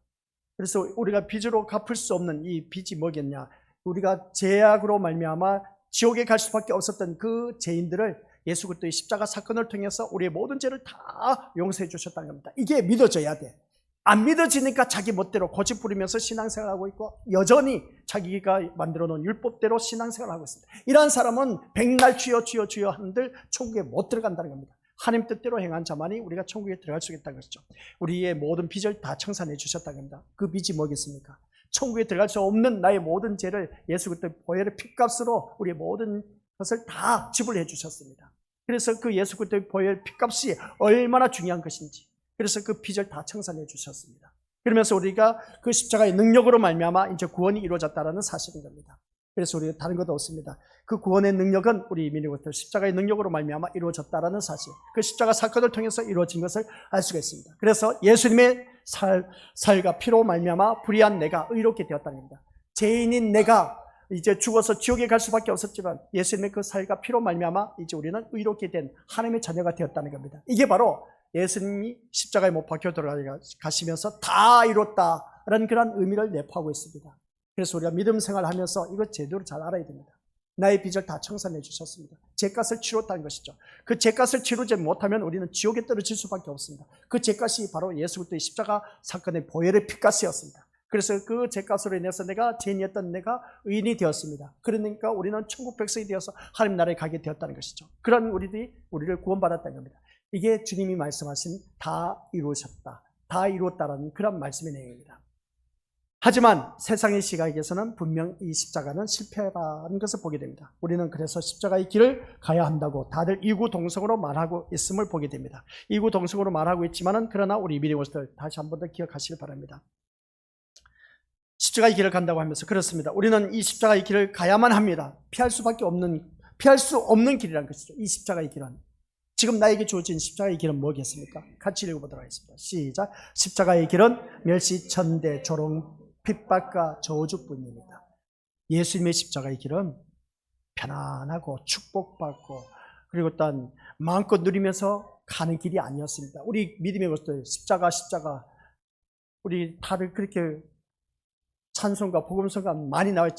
그래서 우리가 빚으로 갚을 수 없는 이 빚이 뭐겠냐? 우리가 죄악으로 말미암아 지옥에 갈 수밖에 없었던 그 죄인들을 예수 그리스도의 십자가 사건을 통해서 우리의 모든 죄를 다 용서해 주셨다는 겁니다. 이게 믿어져야 돼. 안 믿어지니까 자기 멋대로 고집 부리면서 신앙생활하고 있고 여전히 자기가 만들어 놓은 율법대로 신앙생활하고 있습니다. 이러한 사람은 백날 주여 주여 주여 하는들 천국에 못 들어간다는 겁니다. 하나님 뜻대로 행한 자만이 우리가 천국에 들어갈 수 있다는 것이죠. 우리의 모든 빚을 다 청산해 주셨다는 겁니다. 그 빚이 뭐겠습니까? 천국에 들어갈 수 없는 나의 모든 죄를 예수 그리스도의 보혈의 피값으로 우리의 모든 것을 다 지불해 주셨습니다. 그래서 그 예수 그리스도의 보혈 피값이 얼마나 중요한 것인지, 그래서 그 빚을 다 청산해 주셨습니다. 그러면서 우리가 그 십자가의 능력으로 말미암아 이제 구원이 이루어졌다는 사실인 겁니다. 그래서 우리가 다른 것도 없습니다. 그 구원의 능력은 우리 믿음으로부터 십자가의 능력으로 말미암아 이루어졌다는 사실, 그 십자가 사건을 통해서 이루어진 것을 알 수가 있습니다. 그래서 예수님의 살과 피로 말미암아 불의한 내가 의롭게 되었다는 겁니다. 죄인인 내가 이제 죽어서 지옥에 갈 수밖에 없었지만 예수님의 그 살과 피로 말미암아 이제 우리는 의롭게 된 하나님의 자녀가 되었다는 겁니다. 이게 바로 예수님이 십자가에 못 박혀 돌아가시면서 다 이뤘다라는 그런 의미를 내포하고 있습니다. 그래서 우리가 믿음 생활하면서 이거 제대로 잘 알아야 됩니다. 나의 빚을 다 청산해 주셨습니다. 죄값을 치렀다는 것이죠. 그 죄값을 치르지 못하면 우리는 지옥에 떨어질 수밖에 없습니다. 그 죄값이 바로 예수 그리스도의 십자가 사건의 보혈의 피값이었습니다. 그래서 그 죄값으로 인해서 내가 죄인이었던 내가 의인이 되었습니다. 그러니까 우리는 천국 백성이 되어서 하나님 나라에 가게 되었다는 것이죠. 그런 우리를 구원받았다는 겁니다. 이게 주님이 말씀하신 다 이루셨다, 다 이루었다라는 그런 말씀의 내용입니다. 하지만 세상의 시각에서는 분명 이 십자가는 실패라는 것을 보게 됩니다. 우리는 그래서 십자가의 길을 가야 한다고 다들 이구동성으로 말하고 있음을 보게 됩니다. 이구동성으로 말하고 있지만은 그러나 우리 믿음으로서 다시 한 번 더 기억하시길 바랍니다. 십자가의 길을 간다고 하면서 그렇습니다. 우리는 이 십자가의 길을 가야만 합니다. 피할 수 없는 길이라는 것이죠. 이 십자가의 길은. 지금 나에게 주어진 십자가의 길은 뭐겠습니까? 같이 읽어보도록 하겠습니다. 시작. 십자가의 길은 멸시, 천대, 조롱, 핍박과 저주뿐입니다. 예수님의 십자가의 길은 편안하고 축복받고 그리고 또한 마음껏 누리면서 가는 길이 아니었습니다. 우리 믿음의 것들 십자가 우리 다들 그렇게 찬송가 복음서가 많이 나와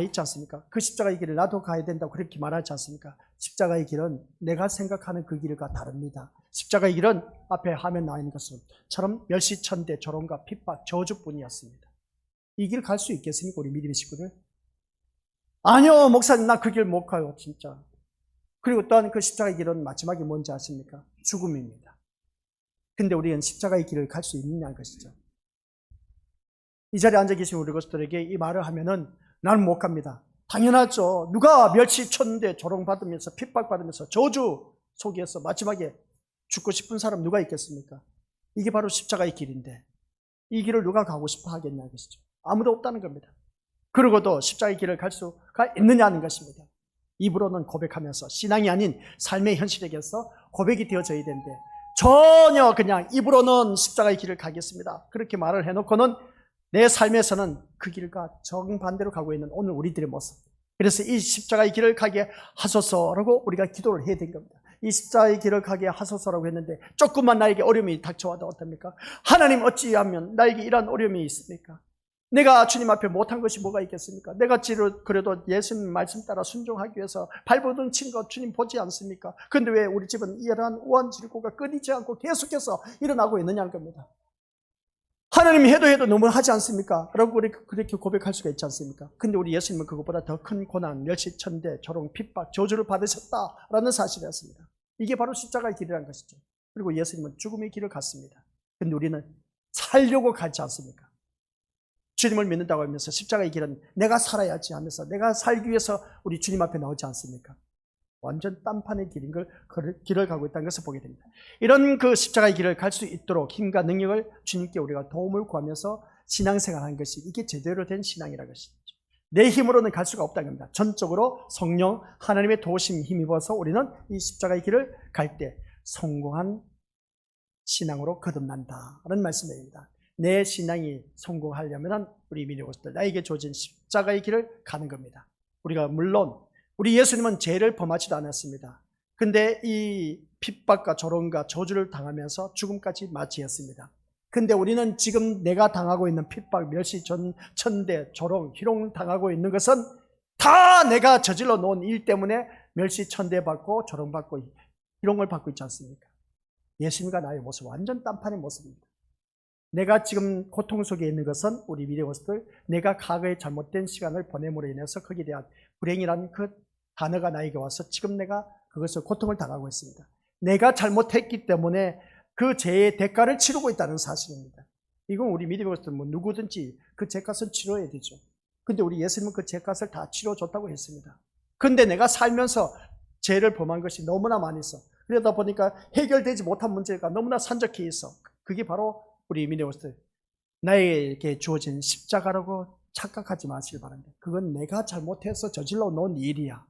있지 않습니까? 그 십자가의 길을 나도 가야 된다고 그렇게 말하지 않습니까? 십자가의 길은 내가 생각하는 그 길과 다릅니다. 십자가의 길은 앞에 화면 나와 있는 것처럼 멸시천대, 조롱과 핍박, 저주뿐이었습니다. 이 길 갈 수 있겠습니까? 우리 믿음의 식구들? 아니요, 목사님, 나 그 길 못 가요, 진짜. 그리고 또한 그 십자가의 길은 마지막에 뭔지 아십니까? 죽음입니다. 근데 우리는 십자가의 길을 갈 수 있느냐는 것이죠. 이 자리에 앉아 계신 우리 것들에게 이 말을 하면은 나는 못 갑니다. 당연하죠. 누가 멸시천대, 조롱받으면서 핍박받으면서 저주 속에서 마지막에 죽고 싶은 사람 누가 있겠습니까? 이게 바로 십자가의 길인데 이 길을 누가 가고 싶어 하겠냐는 것이죠. 아무도 없다는 겁니다. 그러고도 십자가의 길을 갈 수가 있느냐는 것입니다. 입으로는 고백하면서 신앙이 아닌 삶의 현실에게서 고백이 되어져야 되는데 전혀 그냥 입으로는 십자가의 길을 가겠습니다. 그렇게 말을 해놓고는 내 삶에서는 그 길과 정반대로 가고 있는 오늘 우리들의 모습. 그래서 이 십자가의 길을 가게 하소서라고 우리가 기도를 해야 된 겁니다. 이 십자가의 길을 가게 하소서라고 했는데 조금만 나에게 어려움이 닥쳐와도 어떻습니까? 하나님 어찌하면 나에게 이런 어려움이 있습니까? 내가 주님 앞에 못한 것이 뭐가 있겠습니까? 내가 그래도 예수님 말씀 따라 순종하기 위해서 발버둥 친 거 주님 보지 않습니까? 그런데 왜 우리 집은 이러한 우환질고가 끊이지 않고 계속해서 일어나고 있느냐는 겁니다. 하나님이 해도 너무 하지 않습니까? 라고 그렇게 고백할 수가 있지 않습니까? 근데 우리 예수님은 그것보다 더 큰 고난, 멸시천대, 조롱, 핍박, 저주를 받으셨다라는 사실이었습니다. 이게 바로 십자가의 길이라는 것이죠. 그리고 예수님은 죽음의 길을 갔습니다. 근데 우리는 살려고 가지 않습니까? 주님을 믿는다고 하면서 십자가의 길은 내가 살아야지 하면서 내가 살기 위해서 우리 주님 앞에 나오지 않습니까? 완전 딴판의 길을 가고 있다는 것을 보게 됩니다. 이런 그 십자가의 길을 갈 수 있도록 힘과 능력을 주님께 우리가 도움을 구하면서 신앙생활하는 것이 이게 제대로 된 신앙이라는 것이죠. 내 힘으로는 갈 수가 없다는 겁니다. 전적으로 성령 하나님의 도우심 힘입어서 우리는 이 십자가의 길을 갈 때 성공한 신앙으로 거듭난다는 말씀입니다. 내 신앙이 성공하려면 우리 믿음으로서 나에게 주어진 십자가의 길을 가는 겁니다. 우리가 물론 우리 예수님은 죄를 범하지도 않았습니다. 근데 이 핍박과 조롱과 저주를 당하면서 죽음까지 맞이했습니다. 근데 우리는 지금 내가 당하고 있는 핍박, 멸시, 천대, 조롱, 희롱 당하고 있는 것은 다 내가 저질러 놓은 일 때문에 멸시, 천대 받고 조롱 받고 희롱을 받고 있지 않습니까? 예수님과 나의 모습, 완전 딴판의 모습입니다. 내가 지금 고통 속에 있는 것은 우리 미래모습들, 내가 과거에 잘못된 시간을 보냄으로 인해서 거기에 대한 불행이라는 그 단어가 나에게 와서 지금 내가 그것을 고통을 당하고 있습니다. 내가 잘못했기 때문에 그 죄의 대가를 치르고 있다는 사실입니다. 이건 우리 미래모습들 누구든지 그 죄값은 치러야 되죠. 근데 우리 예수님은 그 죄값을 다 치러줬다고 했습니다. 근데 내가 살면서 죄를 범한 것이 너무나 많이 있어. 그러다 보니까 해결되지 못한 문제가 너무나 산적해 있어. 그게 바로 우리 미래모습들, 나에게 주어진 십자가라고 착각하지 마시길 바랍니다. 그건 내가 잘못해서 저질러 놓은 일이야.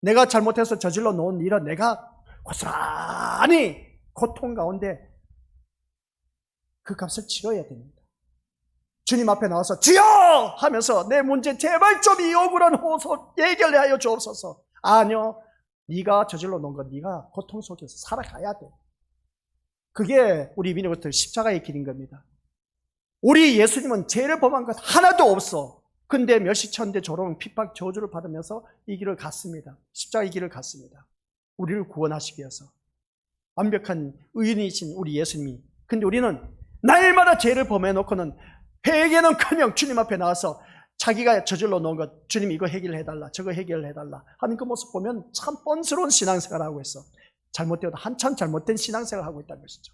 내가 잘못해서 저질러 놓은 일은 내가 고스란히 고통 가운데 그 값을 치러야 됩니다. 주님 앞에 나와서 주여! 하면서 내 문제 제발 좀 이 억울한 호소 해결하여 주옵소서. 아니요. 네가 저질러 놓은 건 네가 고통 속에서 살아가야 돼. 그게 우리 미래부터 십자가의 길인 겁니다. 우리 예수님은 죄를 범한 것 하나도 없어. 근데 멸시천대 조롱, 핍박, 저주를 받으면서 이 길을 갔습니다. 십자가의 길을 갔습니다. 우리를 구원하시기 위해서. 완벽한 의인이신 우리 예수님이. 근데 우리는 날마다 죄를 범해놓고는 회개는커녕 주님 앞에 나와서 자기가 저질러 놓은 것, 주님 이거 해결해달라, 저거 해결해달라 하는 그 모습 보면 참 뻔스러운 신앙생활을 하고 있어. 잘못되어도 한참 잘못된 신앙생활을 하고 있다는 것이죠.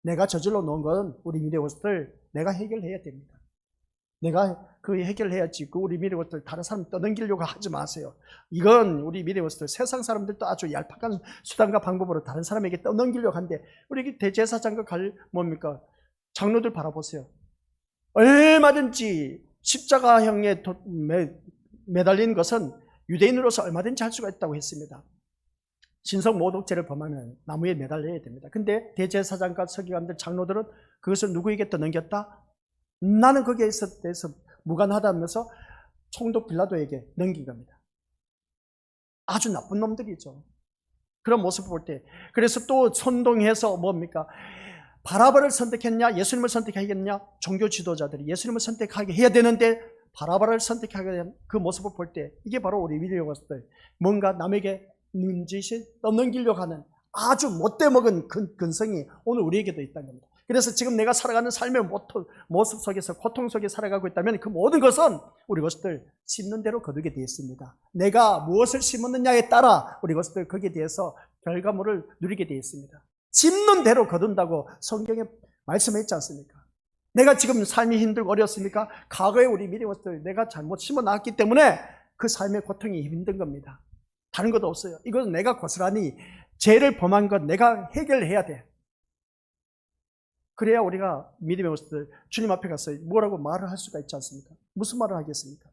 내가 저질러 놓은 건 우리 미래것들 내가 해결해야 됩니다. 내가 그 해결해야지. 그 우리 미래것들 다른 사람 떠넘기려고 하지 마세요. 이건 우리 미래것들 세상 사람들도 아주 얄팍한 수단과 방법으로 다른 사람에게 떠넘기려고 하는데 우리 대제사장과 뭡니까? 장로들 바라보세요. 얼마든지 십자가형에 매달린 것은 유대인으로서 얼마든지 할 수가 있다고 했습니다. 신성 모독죄를 범하면 나무에 매달려야 됩니다. 근데 대제사장과 서기관들, 장로들은 그것을 누구에게 떠넘겼다? 나는 거기에 대해서 무관하다면서 총독 빌라도에게 넘긴 겁니다. 아주 나쁜 놈들이죠. 그런 모습을 볼 때. 그래서 또 선동해서 뭡니까? 바라바를 선택했냐? 예수님을 선택하겠냐? 종교 지도자들이 예수님을 선택하게 해야 되는데 바라바를 선택하게 된 그 모습을 볼 때 이게 바로 우리 미래였을 뭔가 남에게 눈짓이 떠넘기려고 하는 아주 못돼 먹은 근성이 오늘 우리에게도 있다는 겁니다. 그래서 지금 내가 살아가는 삶의 모습 속에서 고통 속에 살아가고 있다면 그 모든 것은 우리 것들 심는 대로 거두게 되어 있습니다. 내가 무엇을 심었느냐에 따라 우리 것들 거기에 대해서 결과물을 누리게 되어 있습니다. 심는 대로 거둔다고 성경에 말씀했지 않습니까? 내가 지금 삶이 힘들고 어렵습니까? 과거에 우리 미래 것들 내가 잘못 심어놨기 때문에 그 삶의 고통이 힘든 겁니다. 다른 것도 없어요. 이것은 내가 고스란히 죄를 범한 것 내가 해결해야 돼. 그래야 우리가 믿음의 모습들 주님 앞에 가서 뭐라고 말을 할 수가 있지 않습니까? 무슨 말을 하겠습니까?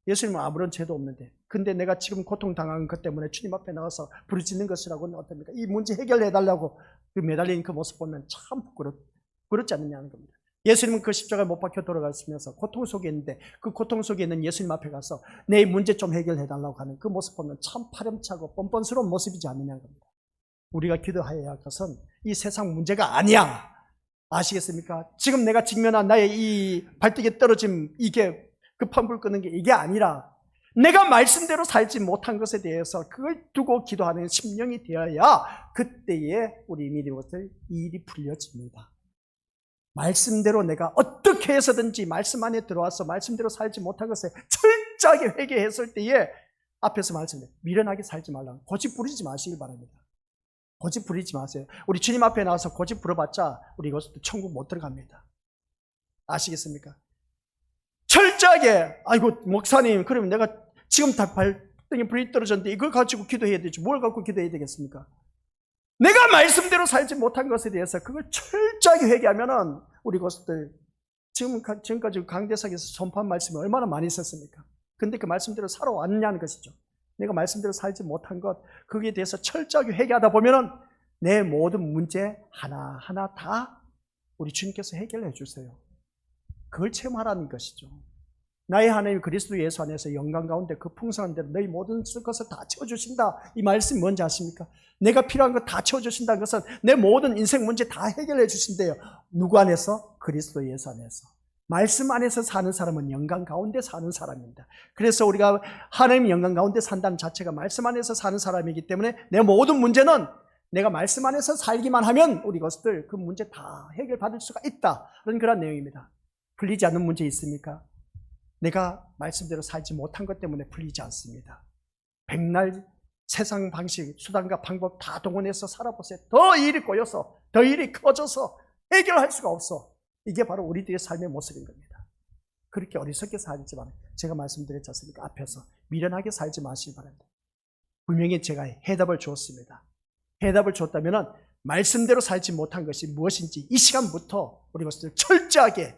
예수님은 아무런 죄도 없는데 근데 내가 지금 고통당한 것 때문에 주님 앞에 나가서 부르짖는 것이라고는 어떻습니까? 이 문제 해결해달라고 그 매달린 그 모습 보면 참 부끄럽지 않느냐는 겁니다. 예수님은 그 십자가에 못 박혀 돌아가시면서 고통 속에 있는데 그 고통 속에 있는 예수님 앞에 가서 내 문제 좀 해결해달라고 하는 그 모습 보면 참 파렴치하고 뻔뻔스러운 모습이지 않느냐는 겁니다. 우리가 기도해야 할 것은 이 세상 문제가 아니야. 아시겠습니까? 지금 내가 직면한 나의 이 발등에 떨어진 이게 급한 불 끄는 게 이게 아니라 내가 말씀대로 살지 못한 것에 대해서 그걸 두고 기도하는 심령이 되어야 그때에 우리 믿음으로서 일이 풀려집니다. 말씀대로 내가 어떻게 해서든지 말씀 안에 들어와서 말씀대로 살지 못한 것에 철저하게 회개했을 때에 앞에서 말씀해 미련하게 살지 말라고 고집 부리지 마시길 바랍니다. 고집 부리지 마세요. 우리 주님 앞에 나와서 고집 부려봤자 우리 이것도 천국 못 들어갑니다. 아시겠습니까? 철저하게 아이고 목사님 그러면 내가 지금 다 발등에 불이 떨어졌는데 이걸 가지고 기도해야 되지 뭘 갖고 기도해야 되겠습니까? 내가 말씀대로 살지 못한 것에 대해서 그걸 철저하게 회개하면은 우리 것들 지금까지 강대상에서 선포한 말씀이 얼마나 많이 있었습니까? 근데 그 말씀대로 살아왔냐는 것이죠. 내가 말씀대로 살지 못한 것 거기에 대해서 철저하게 회개하다 보면은 내 모든 문제 하나하나 다 우리 주님께서 해결해 주세요. 그걸 체험하라는 것이죠. 나의 하나님 그리스도 예수 안에서 영광 가운데 그 풍성한 대로 너희 모든 것을 다 채워주신다. 이 말씀이 뭔지 아십니까? 내가 필요한 거 다 채워주신다는 것은 내 모든 인생 문제 다 해결해 주신대요. 누구 안에서? 그리스도 예수 안에서. 말씀 안에서 사는 사람은 영광 가운데 사는 사람입니다. 그래서 우리가 하나님 영광 가운데 산다는 자체가 말씀 안에서 사는 사람이기 때문에 내 모든 문제는 내가 말씀 안에서 살기만 하면 우리 것들 그 문제 다 해결받을 수가 있다. 그런 내용입니다. 풀리지 않는 문제 있습니까? 내가 말씀대로 살지 못한 것 때문에 풀리지 않습니다. 백날 세상 방식, 수단과 방법 다 동원해서 살아보세요. 더 일이 꼬여서, 더 일이 커져서 해결할 수가 없어. 이게 바로 우리들의 삶의 모습인 겁니다. 그렇게 어리석게 살지만 제가 말씀드렸지 않습니까? 앞에서 미련하게 살지 마시기 바랍니다. 분명히 제가 해답을 주었습니다. 해답을 줬다면 말씀대로 살지 못한 것이 무엇인지 이 시간부터 우리 것을 철저하게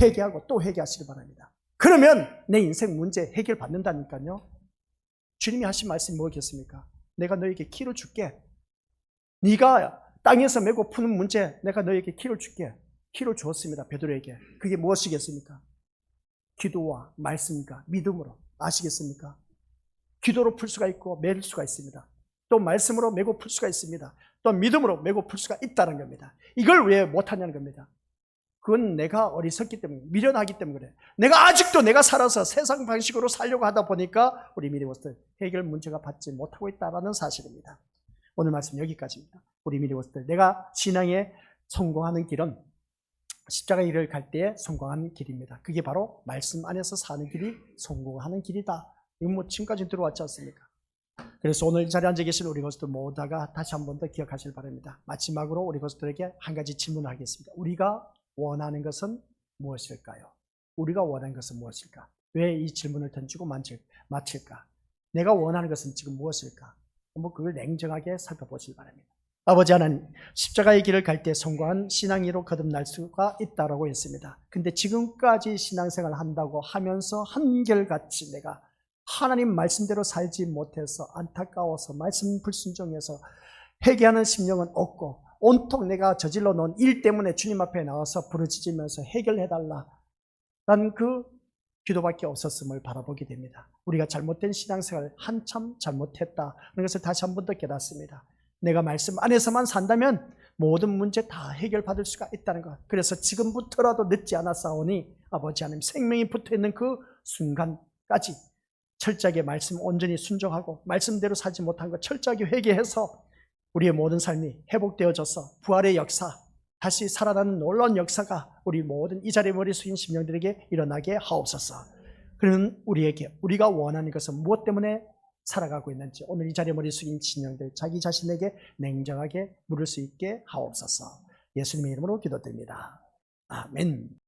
회개하고 또 회개하시기 바랍니다. 그러면 내 인생 문제 해결받는다니까요. 주님이 하신 말씀이 뭐겠습니까? 내가 너에게 키를 줄게. 네가 땅에서 메고 푸는 문제 내가 너에게 키를 줄게. 키를 주었습니다. 베드로에게. 그게 무엇이겠습니까? 기도와 말씀과 믿음으로. 아시겠습니까? 기도로 풀 수가 있고 맬 수가 있습니다. 또 말씀으로 메고 풀 수가 있습니다. 또 믿음으로 메고 풀 수가 있다는 겁니다. 이걸 왜 못하냐는 겁니다. 그건 내가 어리석기 때문에, 미련하기 때문에 그래. 내가 아직도 내가 살아서 세상 방식으로 살려고 하다 보니까 우리 미리워스들 해결 문제가 받지 못하고 있다는 사실입니다. 오늘 말씀 여기까지입니다. 우리 미리워스들, 내가 신앙에 성공하는 길은 십자가 일을 갈 때에 성공하는 길입니다. 그게 바로 말씀 안에서 사는 길이 성공하는 길이다. 이거 뭐 지금까지 들어왔지 않습니까? 그래서 오늘 이 자리에 앉아 계신 우리 것들 모두가 다시 한 번 더 기억하시길 바랍니다. 마지막으로 우리 것들에게 한 가지 질문을 하겠습니다. 우리가 원하는 것은 무엇일까요? 우리가 원하는 것은 무엇일까? 왜 이 질문을 던지고 마칠까? 내가 원하는 것은 지금 무엇일까? 한번 그걸 냉정하게 살펴보시기 바랍니다. 아버지 하나님, 십자가의 길을 갈 때 성공한 신앙이로 거듭날 수가 있다고 했습니다. 근데 지금까지 신앙생활을 한다고 하면서 한결같이 내가 하나님 말씀대로 살지 못해서 안타까워서 말씀 불순종해서 회개하는 심령은 없고 온통 내가 저질러 놓은 일 때문에 주님 앞에 나와서 부르짖으면서 해결해달라 라는 그 기도밖에 없었음을 바라보게 됩니다. 우리가 잘못된 신앙생활을 한참 잘못했다는 것을 다시 한 번 더 깨닫습니다. 내가 말씀 안에서만 산다면 모든 문제 다 해결받을 수가 있다는 것. 그래서 지금부터라도 늦지 않았사오니 아버지 하나님, 생명이 붙어있는 그 순간까지 철저하게 말씀 온전히 순종하고 말씀대로 살지 못한 것 철저하게 회개해서 우리의 모든 삶이 회복되어져서 부활의 역사, 다시 살아나는 놀라운 역사가 우리 모든 이 자리에 머리 숙인 심령들에게 일어나게 하옵소서. 그러면 우리가 원하는 것은 무엇 때문에 살아가고 있는지 오늘 이 자리에 머리 숙인 심령들 자기 자신에게 냉정하게 물을 수 있게 하옵소서. 예수님의 이름으로 기도드립니다. 아멘.